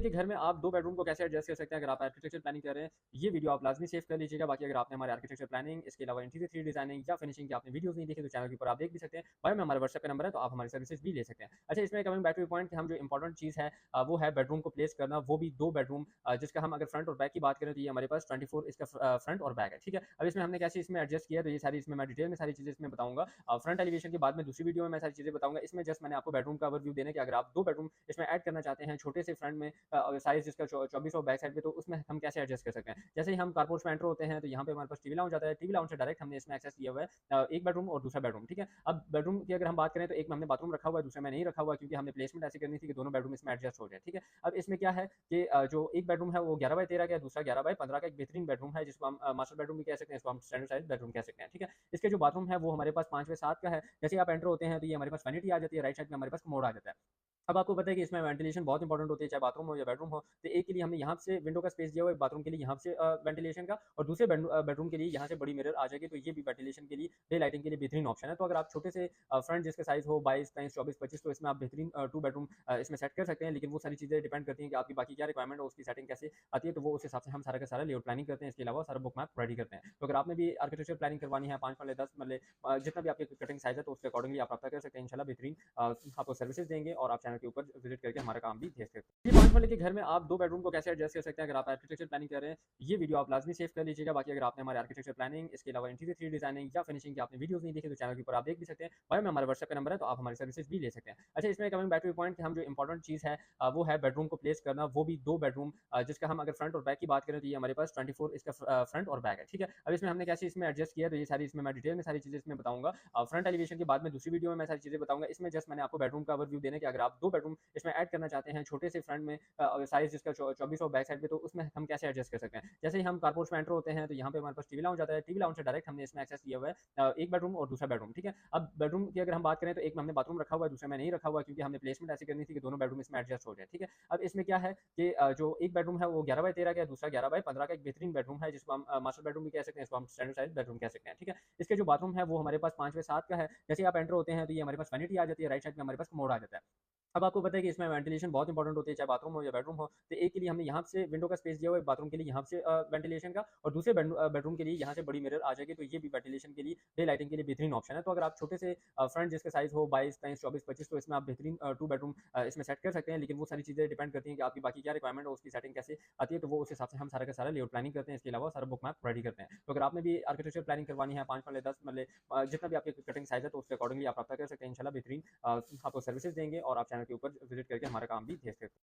के घर में आप 2 बेडरूम को कैसे एडजस्ट कर सकते हैं अगर आप आर्किटेक्चर प्लानिंग कर रहे हैं, ये वीडियो आप लाज़मी सेव कर लीजिएगा। बाकी अगर आपने हमारे आर्किटेक्चर प्लानिंग, इसके अलावा इंटीरियर 3D डिज़ाइनिंग या फिनिशिंग की आपने वीडियोज़ नहीं देखी तो चैनल के ऊपर आप देख भी सकते हैं। बायो में हमारा व्हाट्सएप का नंबर है, तो आप हमारी सर्विसेज़ भी ले सकते हैं। अच्छा, इसमें coming back to the point कि हम जो इम्पोर्टेंट चीज़ है वो है बेडरूम को प्लेस करना, वो भी 2 बेडरूम जिसका हम अगर फ्रंट और बैक की बात करें तो ये हमारे पास 24 इसका फ्रंट और बैक है, ठीक है? अब इसमें हमने कैसे इसमें एडजस्ट किया, तो ये सारी इसमें मैं डिटेल में सारी चीज़ें इसमें बताऊँगा। फ्रंट एलिवेशन के बाद में दूसरी वीडियो में मैं सारी चीज़ें बताऊँगा। इसमें जस्ट मैंने आपको बेडरूम का ओवरव्यू देना है कि अगर आप 2 बेडरूम इसमें ऐड करना चाहते हैं, छोटे से फ्रंट में साइज़ जिसका 24 और बैक साइड पे, तो उसमें हम कैसे एडजस्ट कर सकते हैं। जैसे ही हम कारपोर्च में एंटर होते हैं तो यहाँ पे हमारे पास टीवी लाउंज आता है। टीवी लाउंज से डायरेक्ट हमने इसमें एक्सेस लिया हुआ है एक बेडरूम और दूसरा बेडरूम, ठीक है? अब बेडरूम की अगर हम बात करें तो एक में हमने बाथरूम रखा हुआ है, दूसरे में नहीं रखा हुआ है, क्योंकि हमने प्लेसमेंट ऐसी करनी थी कि दोनों बेडरूम इसमें एडजस्ट हो जाए, ठीक है? अब इसमें क्या है कि जो एक बेडरूम है वो 11 बाय 13 का है, दूसरा 11 बाय 15 का एक बेहतरीन बेडरूम है, जिसको हम मास्टर बेडरूम भी कह सकते हैं, इसको हम स्टैंडर्ड साइज बेडरूम कह सकते हैं, ठीक है? इसके जो बाथरूम है वो हमारे पास 5 बाय 7 का है। जैसे ही आप एंटर होते हैं तो ये हमारे पास वैनिटी आ जाती है, राइट साइड में हमारे पास कमोड आ जाता है। अब आपको पता है कि इसमें वेंटिलेशन बहुत इंपॉर्टेंट होती है, चाहे बाथरूम हो या बेडरूम हो। तो एक के लिए हमने यहाँ से विंडो का स्पेस दिया हुआ है, बाथरूम के लिए यहाँ से वेंटिलेशन का, और दूसरे बेडरूम के लिए यहाँ से बड़ी मिरर आ जाएगी, तो ये भी वेंटिलेशन के लिए, डे लाइटिंग के लिए बेहतरीन ऑप्शन है। तो अगर आप छोटे से फ्रंट जिसका साइज़ हो 22, 23, 24, 25, तो इसमें आप बेहतरीन 2 बेडरूम इसमें सेट कर सकते हैं। लेकिन वो सारी चीज़ें डिपेंड करती हैं कि आपकी बाकी क्या रिक्वायरमेंट है, उसकी सेटिंग कैसे आती है, तो वो उस हिसाब से हम सारा का सारा लेआउट प्लानिंग करते हैं। इसके अलावा सारा बुक मैप रेडी करते हैं। तो अगर आपने भी आर्किटेक्चर प्लानिंग करवानी है 5 मरले, 10 मरले जितना भी आपकी कटिंग साइज़ है, तो उसके अकॉर्डिंगली आप रब्ता कर सकते हैं। इंशाल्लाह बेहतरीन आपको सर्विसेज देंगे और आप चैनल के ऊपर विजिट करके हमारा काम भी देख सकते हैं। ये 5 वाले के घर में आप 2 बेडरूम को कैसे एडजस्ट कर सकते हैं अगर आप आर्किटेक्चर प्लानिंग कर रहे हैं, ये वीडियो आप लाज़मी सेव कर लीजिएगा। बाकी अगर आपने हमारे आर्किटेक्चर प्लानिंग, इसके अलावा इंटीरियर 3D डिज़ाइनिंग या फिनिशिंग की आपने वीडियोज़ नहीं देखी तो चैनल के ऊपर आप देख भी सकते हैं। बायो में हमारा व्हाट्सएप का नंबर है, तो आप हमारी सर्विसेज भी ले सकते हैं। अच्छा, इसमें coming back to the point कि हम जो इम्पोर्टेंट चीज़ है वो है बेडरूम को प्लेस करना, वो भी 2 बेडरूम जिसका हम अगर फ्रंट और बैक की बात करें तो ये हमारे पास 24 इसका फ्रंट और बैक है, ठीक है? अब इसमें हमने कैसे इसमें एडजस्ट किया, तो ये सारी इसमें मैं डिटेल में सारी चीज़ें इसमें बताऊँगा। फ्रंट एलिवेशन के बाद में दूसरी वीडियो में मैं सारी चीज़ें बताऊँगा। इसमें जस्ट मैंने आपको बेडरूम का ओवरव्यू देना है कि अगर आप 2 बेडरूम इसमें ऐड करना चाहते हैं, छोटे से फ्रंट में साइज़ जिसका 24 और बैक साइड पे, तो उसमें हम कैसे एडजस्ट कर सकते हैं। जैसे ही हम कारपोर्च में एंटर होते हैं तो यहाँ पे हमारे पास टीवी लाउंज आता है। टीवी लाउंज से डायरेक्ट हमने इसमें एक्सेस लिया हुआ है एक बेडरूम और दूसरा बेडरूम, ठीक है? अब बेडरूम की अगर हम बात करें तो एक में हमने बाथरूम रखा हुआ है, दूसरे में नहीं रखा हुआ है, क्योंकि हमने प्लेसमेंट ऐसी करनी थी कि दोनों बेडरूम इसमें एडजस्ट हो जाए, ठीक है? अब इसमें क्या है कि जो एक बेडरूम है वो 11 बाय 13 का है, दूसरा 11 बाय 15 का एक बेहतरीन बेडरूम है, जिसको हम मास्टर बेडरूम भी कह सकते हैं, इसको हम स्टैंडर्ड साइज बेडरूम कह सकते हैं, ठीक है? इसके जो बाथरूम है वो हमारे पास 5 बाय 7 का है। जैसे ही आप एंटर होते हैं तो ये हमारे पास वैनिटी आ जाती है, राइट साइड में हमारे पास कमोड आ जाता है। अब आपको पता है कि इसमें वेंटिलेशन बहुत इंपॉर्टेंट होती है, चाहे बाथरूम हो या बेडरूम हो। तो एक के लिए हमने यहाँ से विंडो का स्पेस दिया हुआ है, बाथरूम के लिए यहाँ से वेंटिलेशन का, और दूसरे बेडरूम के लिए यहाँ से बड़ी मिरर आ जाएगी, तो ये भी वेंटिलेशन के लिए, डे लाइटिंग के लिए बेहतरीन ऑप्शन है। तो अगर आप छोटे से फ्रंट जिसका साइज़ हो 22, 23, 24, 25, तो इसमें आप बेहतरीन 2 बेडरूम इसमें सेट कर सकते हैं। लेकिन वो सारी चीज़ें डिपेंड करती हैं कि आपकी बाकी क्या रिक्वायरमेंट है, उसकी सेटिंग कैसे आती है, तो वो उस हिसाब से हम सारा का सारा लेआउट प्लानिंग करते हैं। इसके अलावा सारा बुक मैप रेडी करते हैं। तो अगर आपने भी आर्किटेक्चर प्लानिंग करवानी है 5 मरले, 10 मरले जितना भी आपकी कटिंग साइज़ है, तो उसके अकॉर्डिंगली आप रब्ता कर सकते हैं। इंशाल्लाह बेहतरीन आपको सर्विसेज देंगे और आप चैनल के ऊपर विजिट करके हमारा काम भी देख सकते हैं।